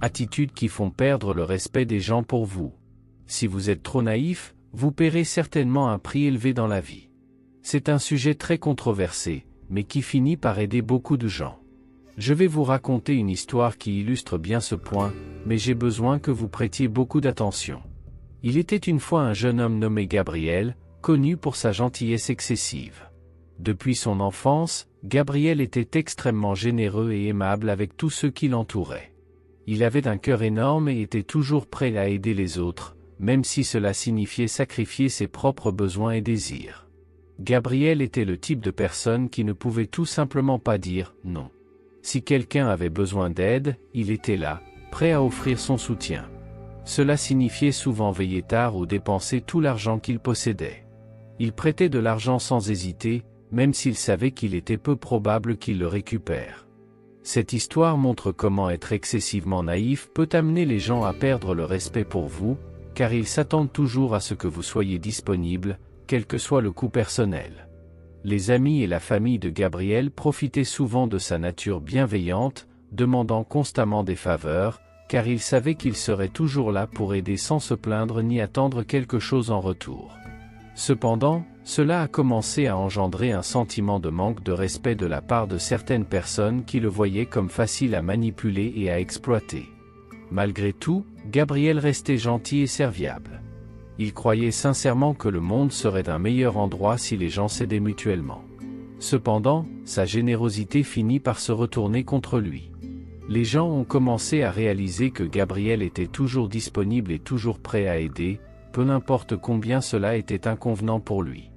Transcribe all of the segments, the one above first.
Attitudes qui font perdre le respect des gens pour vous. Si vous êtes trop naïf, vous paierez certainement un prix élevé dans la vie. C'est un sujet très controversé, mais qui finit par aider beaucoup de gens. Je vais vous raconter une histoire qui illustre bien ce point, mais j'ai besoin que vous prêtiez beaucoup d'attention. Il était une fois un jeune homme nommé Gabriel, connu pour sa gentillesse excessive. Depuis son enfance, Gabriel était extrêmement généreux et aimable avec tous ceux qui l'entouraient. Il avait un cœur énorme et était toujours prêt à aider les autres, même si cela signifiait sacrifier ses propres besoins et désirs. Gabriel était le type de personne qui ne pouvait tout simplement pas dire « non ». Si quelqu'un avait besoin d'aide, il était là, prêt à offrir son soutien. Cela signifiait souvent veiller tard ou dépenser tout l'argent qu'il possédait. Il prêtait de l'argent sans hésiter, même s'il savait qu'il était peu probable qu'il le récupère. Cette histoire montre comment être excessivement naïf peut amener les gens à perdre le respect pour vous, car ils s'attendent toujours à ce que vous soyez disponible, quel que soit le coût personnel. Les amis et la famille de Gabriel profitaient souvent de sa nature bienveillante, demandant constamment des faveurs, car ils savaient qu'il serait toujours là pour aider sans se plaindre ni attendre quelque chose en retour. Cependant, cela a commencé à engendrer un sentiment de manque de respect de la part de certaines personnes qui le voyaient comme facile à manipuler et à exploiter. Malgré tout, Gabriel restait gentil et serviable. Il croyait sincèrement que le monde serait un meilleur endroit si les gens s'aidaient mutuellement. Cependant, sa générosité finit par se retourner contre lui. Les gens ont commencé à réaliser que Gabriel était toujours disponible et toujours prêt à aider, peu importe combien cela était inconvenant pour lui.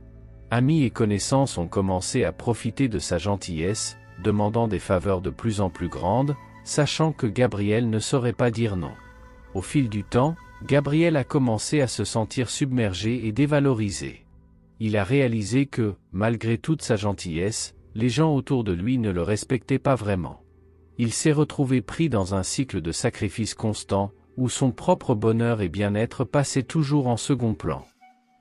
Amis et connaissances ont commencé à profiter de sa gentillesse, demandant des faveurs de plus en plus grandes, sachant que Gabriel ne saurait pas dire non. Au fil du temps, Gabriel a commencé à se sentir submergé et dévalorisé. Il a réalisé que, malgré toute sa gentillesse, les gens autour de lui ne le respectaient pas vraiment. Il s'est retrouvé pris dans un cycle de sacrifices constant, où son propre bonheur et bien-être passaient toujours en second plan.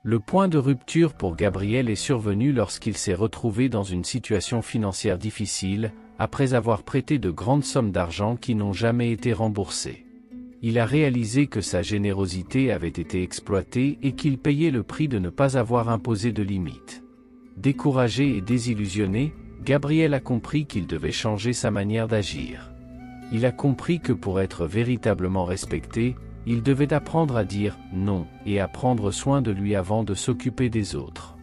Le point de rupture pour Gabriel est survenu lorsqu'il s'est retrouvé dans une situation financière difficile, après avoir prêté de grandes sommes d'argent qui n'ont jamais été remboursées. Il a réalisé que sa générosité avait été exploitée et qu'il payait le prix de ne pas avoir imposé de limites. Découragé et désillusionné, Gabriel a compris qu'il devait changer sa manière d'agir. Il a compris que pour être véritablement respecté, il devait apprendre à dire « non » et à prendre soin de lui avant de s'occuper des autres.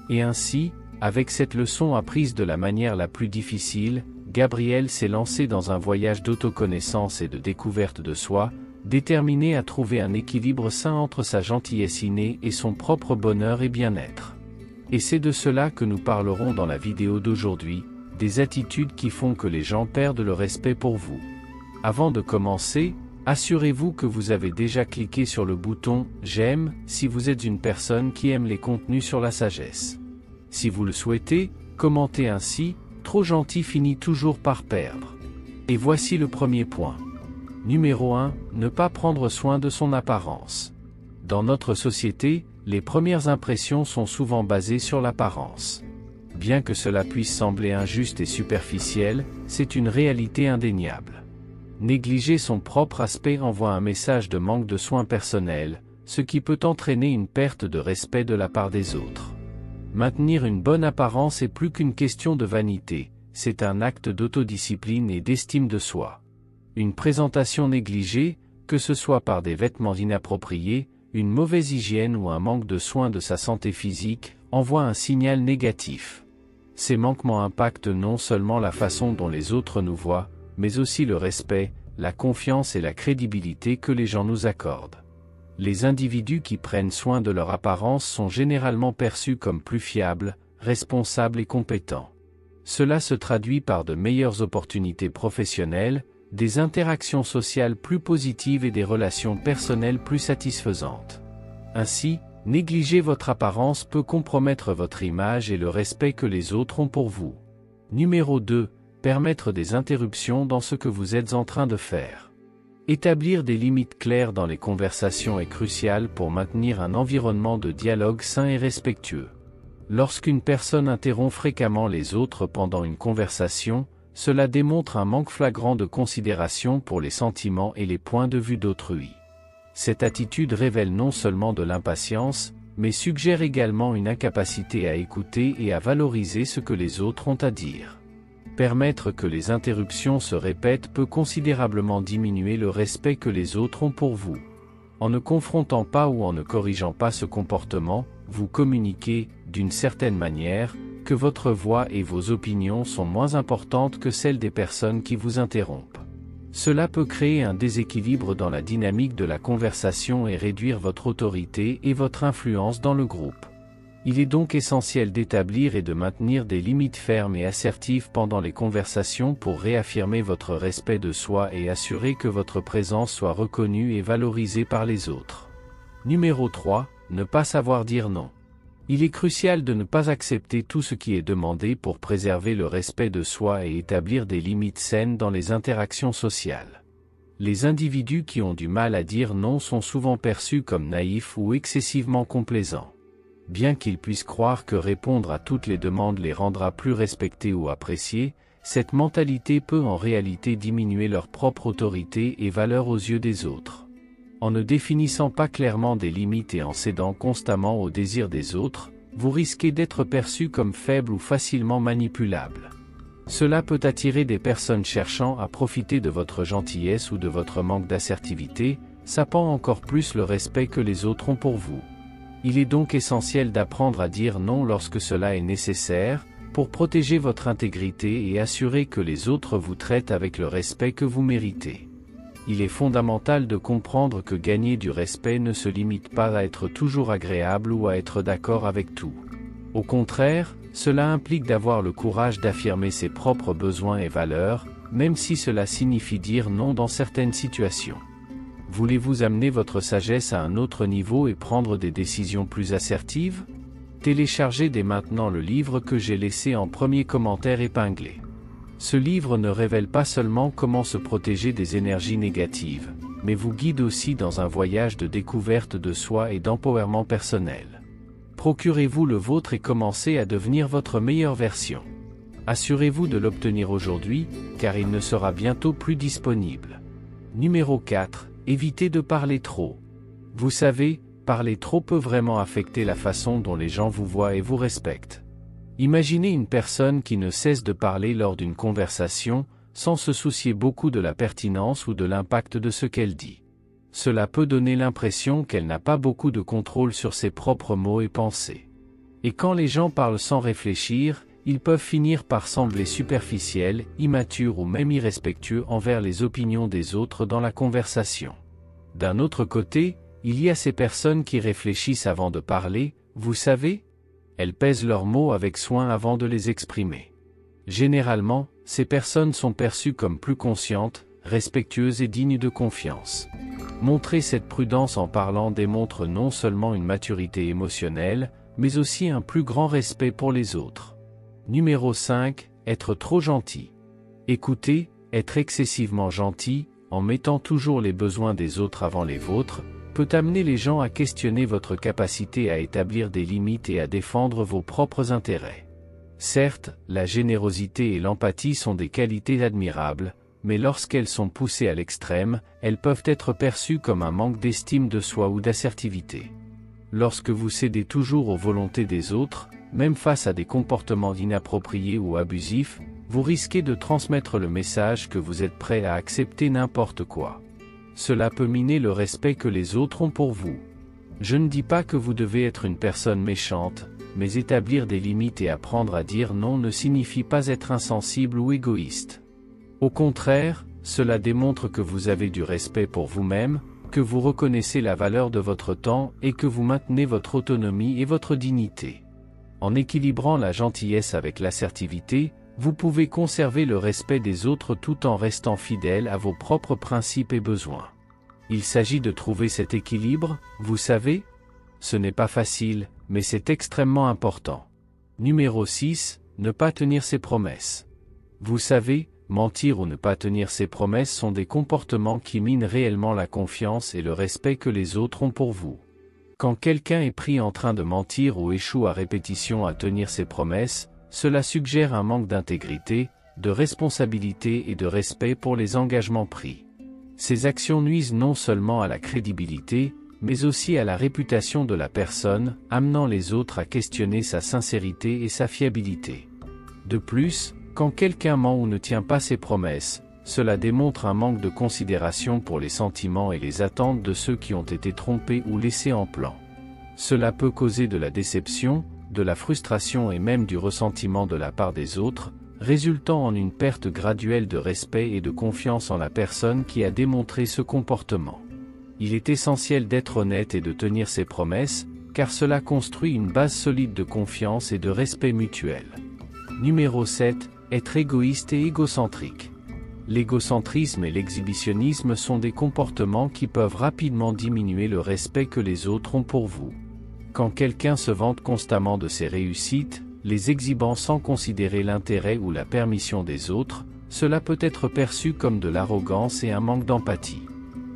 Et ainsi, avec cette leçon apprise de la manière la plus difficile, Gabriel s'est lancé dans un voyage d'autoconnaissance et de découverte de soi, déterminé à trouver un équilibre sain entre sa gentillesse innée et son propre bonheur et bien-être. Et c'est de cela que nous parlerons dans la vidéo d'aujourd'hui, des attitudes qui font que les gens perdent le respect pour vous. Avant de commencer, assurez-vous que vous avez déjà cliqué sur le bouton « J'aime » si vous êtes une personne qui aime les contenus sur la sagesse. Si vous le souhaitez, commentez ainsi « Trop gentil finit toujours par perdre ». Et voici le premier point. Numéro 1, ne pas prendre soin de son apparence. Dans notre société, les premières impressions sont souvent basées sur l'apparence. Bien que cela puisse sembler injuste et superficiel, c'est une réalité indéniable. Négliger son propre aspect envoie un message de manque de soins personnels, ce qui peut entraîner une perte de respect de la part des autres. Maintenir une bonne apparence est plus qu'une question de vanité, c'est un acte d'autodiscipline et d'estime de soi. Une présentation négligée, que ce soit par des vêtements inappropriés, une mauvaise hygiène ou un manque de soins de sa santé physique, envoie un signal négatif. Ces manquements impactent non seulement la façon dont les autres nous voient, mais aussi le respect, la confiance et la crédibilité que les gens nous accordent. Les individus qui prennent soin de leur apparence sont généralement perçus comme plus fiables, responsables et compétents. Cela se traduit par de meilleures opportunités professionnelles, des interactions sociales plus positives et des relations personnelles plus satisfaisantes. Ainsi, négliger votre apparence peut compromettre votre image et le respect que les autres ont pour vous. Numéro 2. Permettre des interruptions dans ce que vous êtes en train de faire. Établir des limites claires dans les conversations est crucial pour maintenir un environnement de dialogue sain et respectueux. Lorsqu'une personne interrompt fréquemment les autres pendant une conversation, cela démontre un manque flagrant de considération pour les sentiments et les points de vue d'autrui. Cette attitude révèle non seulement de l'impatience, mais suggère également une incapacité à écouter et à valoriser ce que les autres ont à dire. Permettre que les interruptions se répètent peut considérablement diminuer le respect que les autres ont pour vous. En ne confrontant pas ou en ne corrigeant pas ce comportement, vous communiquez, d'une certaine manière, que votre voix et vos opinions sont moins importantes que celles des personnes qui vous interrompent. Cela peut créer un déséquilibre dans la dynamique de la conversation et réduire votre autorité et votre influence dans le groupe. Il est donc essentiel d'établir et de maintenir des limites fermes et assertives pendant les conversations pour réaffirmer votre respect de soi et assurer que votre présence soit reconnue et valorisée par les autres. Numéro 3. Ne pas savoir dire non. Il est crucial de ne pas accepter tout ce qui est demandé pour préserver le respect de soi et établir des limites saines dans les interactions sociales. Les individus qui ont du mal à dire non sont souvent perçus comme naïfs ou excessivement complaisants. Bien qu'ils puissent croire que répondre à toutes les demandes les rendra plus respectés ou appréciés, cette mentalité peut en réalité diminuer leur propre autorité et valeur aux yeux des autres. En ne définissant pas clairement des limites et en cédant constamment aux désirs des autres, vous risquez d'être perçu comme faible ou facilement manipulable. Cela peut attirer des personnes cherchant à profiter de votre gentillesse ou de votre manque d'assertivité, sapant encore plus le respect que les autres ont pour vous. Il est donc essentiel d'apprendre à dire non lorsque cela est nécessaire, pour protéger votre intégrité et assurer que les autres vous traitent avec le respect que vous méritez. Il est fondamental de comprendre que gagner du respect ne se limite pas à être toujours agréable ou à être d'accord avec tout. Au contraire, cela implique d'avoir le courage d'affirmer ses propres besoins et valeurs, même si cela signifie dire non dans certaines situations. Voulez-vous amener votre sagesse à un autre niveau et prendre des décisions plus assertives? Téléchargez dès maintenant le livre que j'ai laissé en premier commentaire épinglé. Ce livre ne révèle pas seulement comment se protéger des énergies négatives, mais vous guide aussi dans un voyage de découverte de soi et d'empowerment personnel. Procurez-vous le vôtre et commencez à devenir votre meilleure version. Assurez-vous de l'obtenir aujourd'hui, car il ne sera bientôt plus disponible. Numéro 4. Évitez de parler trop. Vous savez, parler trop peut vraiment affecter la façon dont les gens vous voient et vous respectent. Imaginez une personne qui ne cesse de parler lors d'une conversation, sans se soucier beaucoup de la pertinence ou de l'impact de ce qu'elle dit. Cela peut donner l'impression qu'elle n'a pas beaucoup de contrôle sur ses propres mots et pensées. Et quand les gens parlent sans réfléchir, ils peuvent finir par sembler superficiels, immatures ou même irrespectueux envers les opinions des autres dans la conversation. D'un autre côté, il y a ces personnes qui réfléchissent avant de parler, vous savez? Elles pèsent leurs mots avec soin avant de les exprimer. Généralement, ces personnes sont perçues comme plus conscientes, respectueuses et dignes de confiance. Montrer cette prudence en parlant démontre non seulement une maturité émotionnelle, mais aussi un plus grand respect pour les autres. Numéro 5. Être trop gentil. Écoutez, être excessivement gentil, en mettant toujours les besoins des autres avant les vôtres, peut amener les gens à questionner votre capacité à établir des limites et à défendre vos propres intérêts. Certes, la générosité et l'empathie sont des qualités admirables, mais lorsqu'elles sont poussées à l'extrême, elles peuvent être perçues comme un manque d'estime de soi ou d'assertivité. Lorsque vous cédez toujours aux volontés des autres, même face à des comportements inappropriés ou abusifs, vous risquez de transmettre le message que vous êtes prêt à accepter n'importe quoi. Cela peut miner le respect que les autres ont pour vous. Je ne dis pas que vous devez être une personne méchante, mais établir des limites et apprendre à dire non ne signifie pas être insensible ou égoïste. Au contraire, cela démontre que vous avez du respect pour vous-même, que vous reconnaissez la valeur de votre temps et que vous maintenez votre autonomie et votre dignité. En équilibrant la gentillesse avec l'assertivité, vous pouvez conserver le respect des autres tout en restant fidèle à vos propres principes et besoins. Il s'agit de trouver cet équilibre, vous savez? Ce n'est pas facile, mais c'est extrêmement important. Numéro 6. Ne pas tenir ses promesses. Vous savez, mentir ou ne pas tenir ses promesses sont des comportements qui minent réellement la confiance et le respect que les autres ont pour vous. Quand quelqu'un est pris en train de mentir ou échoue à répétition à tenir ses promesses, cela suggère un manque d'intégrité, de responsabilité et de respect pour les engagements pris. Ces actions nuisent non seulement à la crédibilité, mais aussi à la réputation de la personne, amenant les autres à questionner sa sincérité et sa fiabilité. De plus, quand quelqu'un ment ou ne tient pas ses promesses, cela démontre un manque de considération pour les sentiments et les attentes de ceux qui ont été trompés ou laissés en plan. Cela peut causer de la déception, de la frustration et même du ressentiment de la part des autres, résultant en une perte graduelle de respect et de confiance en la personne qui a démontré ce comportement. Il est essentiel d'être honnête et de tenir ses promesses, car cela construit une base solide de confiance et de respect mutuel. Numéro 7. Être égoïste et égocentrique. L'égocentrisme et l'exhibitionnisme sont des comportements qui peuvent rapidement diminuer le respect que les autres ont pour vous. Quand quelqu'un se vante constamment de ses réussites, les exhibant sans considérer l'intérêt ou la permission des autres, cela peut être perçu comme de l'arrogance et un manque d'empathie.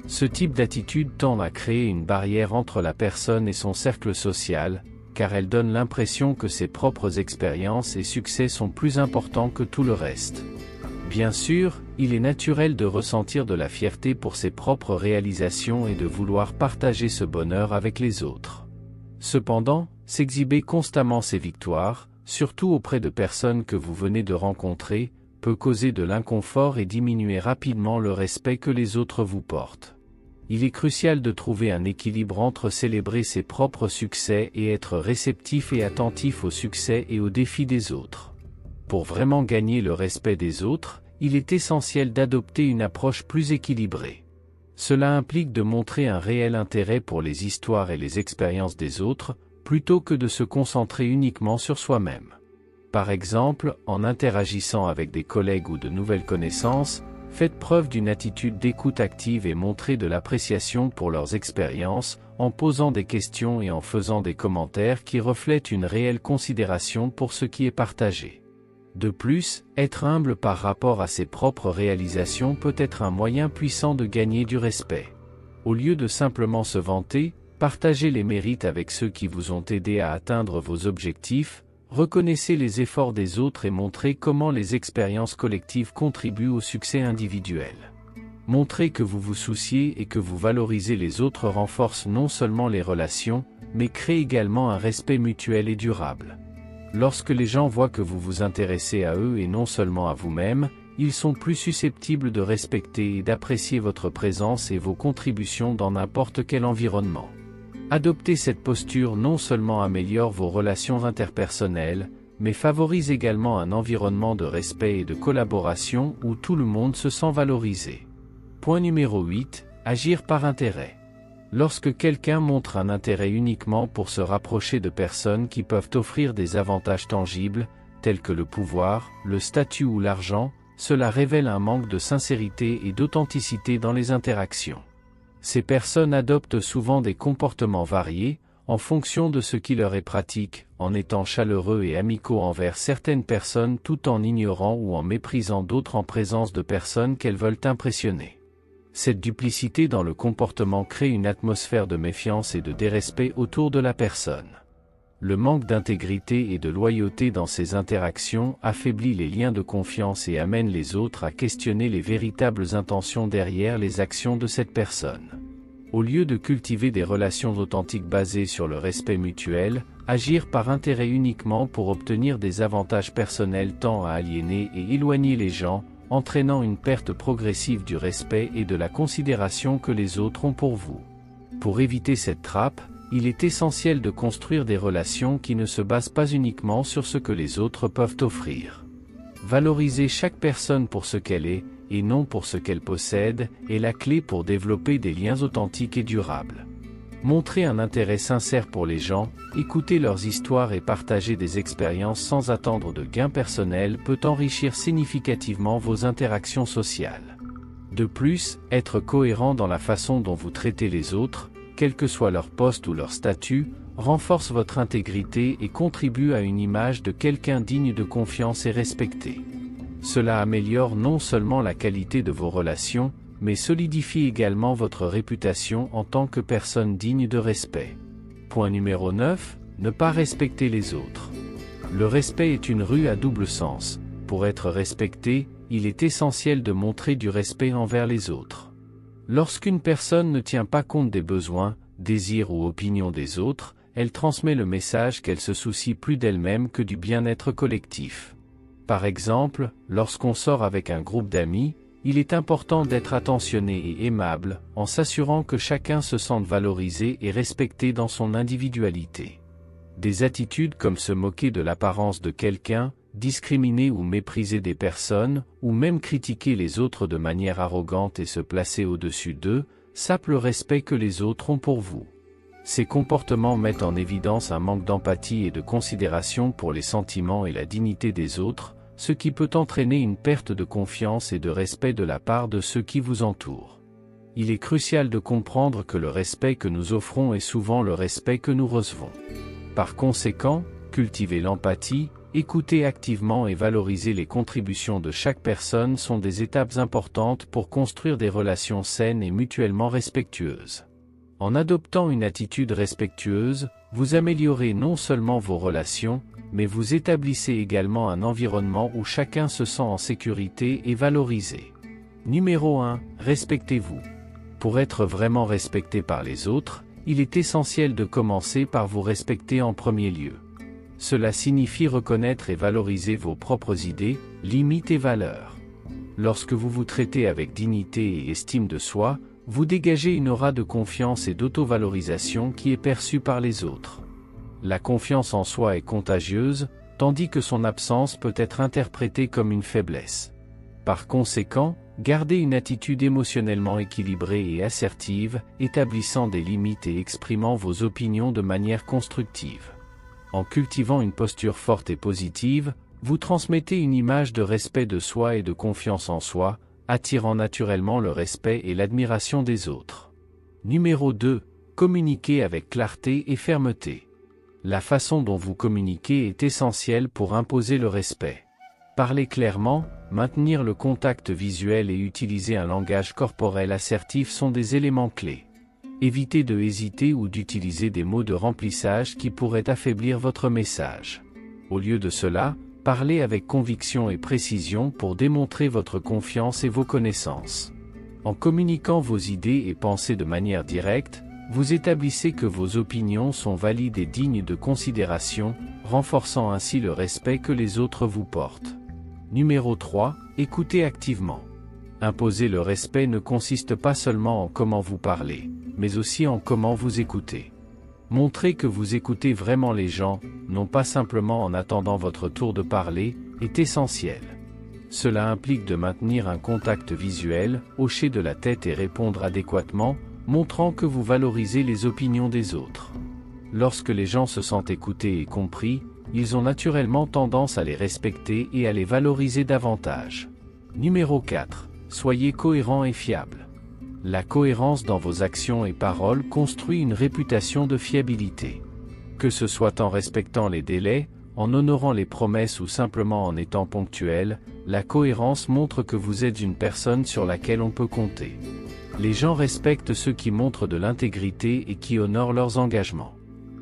Ce type d'attitude tend à créer une barrière entre la personne et son cercle social, car elle donne l'impression que ses propres expériences et succès sont plus importants que tout le reste. Bien sûr, il est naturel de ressentir de la fierté pour ses propres réalisations et de vouloir partager ce bonheur avec les autres. Cependant, s'exhiber constamment ses victoires, surtout auprès de personnes que vous venez de rencontrer, peut causer de l'inconfort et diminuer rapidement le respect que les autres vous portent. Il est crucial de trouver un équilibre entre célébrer ses propres succès et être réceptif et attentif aux succès et aux défis des autres. Pour vraiment gagner le respect des autres, il est essentiel d'adopter une approche plus équilibrée. Cela implique de montrer un réel intérêt pour les histoires et les expériences des autres, plutôt que de se concentrer uniquement sur soi-même. Par exemple, en interagissant avec des collègues ou de nouvelles connaissances, faites preuve d'une attitude d'écoute active et montrez de l'appréciation pour leurs expériences, en posant des questions et en faisant des commentaires qui reflètent une réelle considération pour ce qui est partagé. De plus, être humble par rapport à ses propres réalisations peut être un moyen puissant de gagner du respect. Au lieu de simplement se vanter, partagez les mérites avec ceux qui vous ont aidé à atteindre vos objectifs, reconnaissez les efforts des autres et montrez comment les expériences collectives contribuent au succès individuel. Montrer que vous vous souciez et que vous valorisez les autres renforce non seulement les relations, mais crée également un respect mutuel et durable. Lorsque les gens voient que vous vous intéressez à eux et non seulement à vous-même, ils sont plus susceptibles de respecter et d'apprécier votre présence et vos contributions dans n'importe quel environnement. Adopter cette posture non seulement améliore vos relations interpersonnelles, mais favorise également un environnement de respect et de collaboration où tout le monde se sent valorisé. Point numéro 8. Agir par intérêt. Lorsque quelqu'un montre un intérêt uniquement pour se rapprocher de personnes qui peuvent offrir des avantages tangibles, tels que le pouvoir, le statut ou l'argent, cela révèle un manque de sincérité et d'authenticité dans les interactions. Ces personnes adoptent souvent des comportements variés, en fonction de ce qui leur est pratique, en étant chaleureux et amicaux envers certaines personnes tout en ignorant ou en méprisant d'autres en présence de personnes qu'elles veulent impressionner. Cette duplicité dans le comportement crée une atmosphère de méfiance et de dérespect autour de la personne. Le manque d'intégrité et de loyauté dans ces interactions affaiblit les liens de confiance et amène les autres à questionner les véritables intentions derrière les actions de cette personne. Au lieu de cultiver des relations authentiques basées sur le respect mutuel, agir par intérêt uniquement pour obtenir des avantages personnels tend à aliéner et éloigner les gens, entraînant une perte progressive du respect et de la considération que les autres ont pour vous. Pour éviter cette trappe, il est essentiel de construire des relations qui ne se basent pas uniquement sur ce que les autres peuvent offrir. Valoriser chaque personne pour ce qu'elle est, et non pour ce qu'elle possède, est la clé pour développer des liens authentiques et durables. Montrer un intérêt sincère pour les gens, écouter leurs histoires et partager des expériences sans attendre de gains personnels peut enrichir significativement vos interactions sociales. De plus, être cohérent dans la façon dont vous traitez les autres, quel que soit leur poste ou leur statut, renforce votre intégrité et contribue à une image de quelqu'un digne de confiance et respecté. Cela améliore non seulement la qualité de vos relations, mais solidifie également votre réputation en tant que personne digne de respect. Point numéro 9. Ne pas respecter les autres. Le respect est une rue à double sens. Pour être respecté, il est essentiel de montrer du respect envers les autres. Lorsqu'une personne ne tient pas compte des besoins, désirs ou opinions des autres, elle transmet le message qu'elle se soucie plus d'elle-même que du bien-être collectif. Par exemple, lorsqu'on sort avec un groupe d'amis, il est important d'être attentionné et aimable, en s'assurant que chacun se sente valorisé et respecté dans son individualité. Des attitudes comme se moquer de l'apparence de quelqu'un, discriminer ou mépriser des personnes, ou même critiquer les autres de manière arrogante et se placer au-dessus d'eux, sapent le respect que les autres ont pour vous. Ces comportements mettent en évidence un manque d'empathie et de considération pour les sentiments et la dignité des autres, ce qui peut entraîner une perte de confiance et de respect de la part de ceux qui vous entourent. Il est crucial de comprendre que le respect que nous offrons est souvent le respect que nous recevons. Par conséquent, cultiver l'empathie, écouter activement et valoriser les contributions de chaque personne sont des étapes importantes pour construire des relations saines et mutuellement respectueuses. En adoptant une attitude respectueuse, vous améliorez non seulement vos relations, mais vous établissez également un environnement où chacun se sent en sécurité et valorisé. Numéro 1. Respectez-vous. Pour être vraiment respecté par les autres, il est essentiel de commencer par vous respecter en premier lieu. Cela signifie reconnaître et valoriser vos propres idées, limites et valeurs. Lorsque vous vous traitez avec dignité et estime de soi, vous dégagez une aura de confiance et d'autovalorisation qui est perçue par les autres. La confiance en soi est contagieuse, tandis que son absence peut être interprétée comme une faiblesse. Par conséquent, gardez une attitude émotionnellement équilibrée et assertive, établissant des limites et exprimant vos opinions de manière constructive. En cultivant une posture forte et positive, vous transmettez une image de respect de soi et de confiance en soi, attirant naturellement le respect et l'admiration des autres. Numéro 2. Communiquez avec clarté et fermeté. La façon dont vous communiquez est essentielle pour imposer le respect. Parler clairement, maintenir le contact visuel et utiliser un langage corporel assertif sont des éléments clés. Évitez de hésiter ou d'utiliser des mots de remplissage qui pourraient affaiblir votre message. Au lieu de cela, parlez avec conviction et précision pour démontrer votre confiance et vos connaissances. En communiquant vos idées et pensées de manière directe, vous établissez que vos opinions sont valides et dignes de considération, renforçant ainsi le respect que les autres vous portent. Numéro 3. Écoutez activement. Imposer le respect ne consiste pas seulement en comment vous parlez, mais aussi en comment vous écoutez. Montrez que vous écoutez vraiment les gens, non pas simplement en attendant votre tour de parler, est essentiel. Cela implique de maintenir un contact visuel, hocher de la tête et répondre adéquatement, montrant que vous valorisez les opinions des autres. Lorsque les gens se sentent écoutés et compris, ils ont naturellement tendance à les respecter et à les valoriser davantage. Numéro 4. Soyez cohérent et fiable. La cohérence dans vos actions et paroles construit une réputation de fiabilité. Que ce soit en respectant les délais, en honorant les promesses ou simplement en étant ponctuel, la cohérence montre que vous êtes une personne sur laquelle on peut compter. Les gens respectent ceux qui montrent de l'intégrité et qui honorent leurs engagements.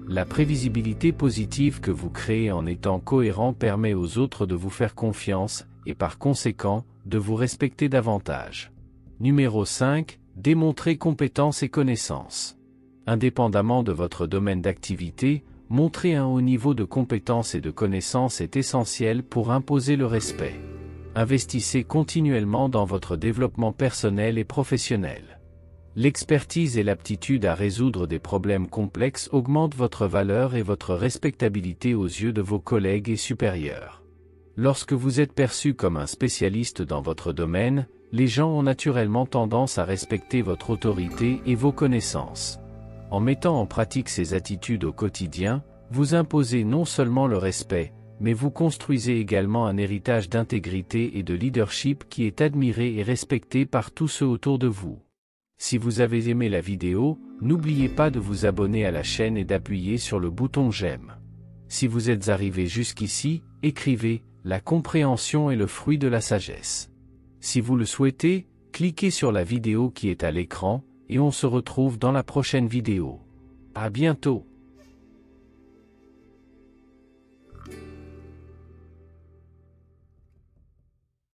La prévisibilité positive que vous créez en étant cohérent permet aux autres de vous faire confiance, et par conséquent, de vous respecter davantage. Numéro 5. Démontrez compétences et connaissances. Indépendamment de votre domaine d'activité, montrer un haut niveau de compétences et de connaissances est essentiel pour imposer le respect. Investissez continuellement dans votre développement personnel et professionnel. L'expertise et l'aptitude à résoudre des problèmes complexes augmentent votre valeur et votre respectabilité aux yeux de vos collègues et supérieurs. Lorsque vous êtes perçu comme un spécialiste dans votre domaine, les gens ont naturellement tendance à respecter votre autorité et vos connaissances. En mettant en pratique ces attitudes au quotidien, vous imposez non seulement le respect, mais vous construisez également un héritage d'intégrité et de leadership qui est admiré et respecté par tous ceux autour de vous. Si vous avez aimé la vidéo, n'oubliez pas de vous abonner à la chaîne et d'appuyer sur le bouton j'aime. Si vous êtes arrivé jusqu'ici, écrivez « La compréhension est le fruit de la sagesse ». Si vous le souhaitez, cliquez sur la vidéo qui est à l'écran, et on se retrouve dans la prochaine vidéo. À bientôt.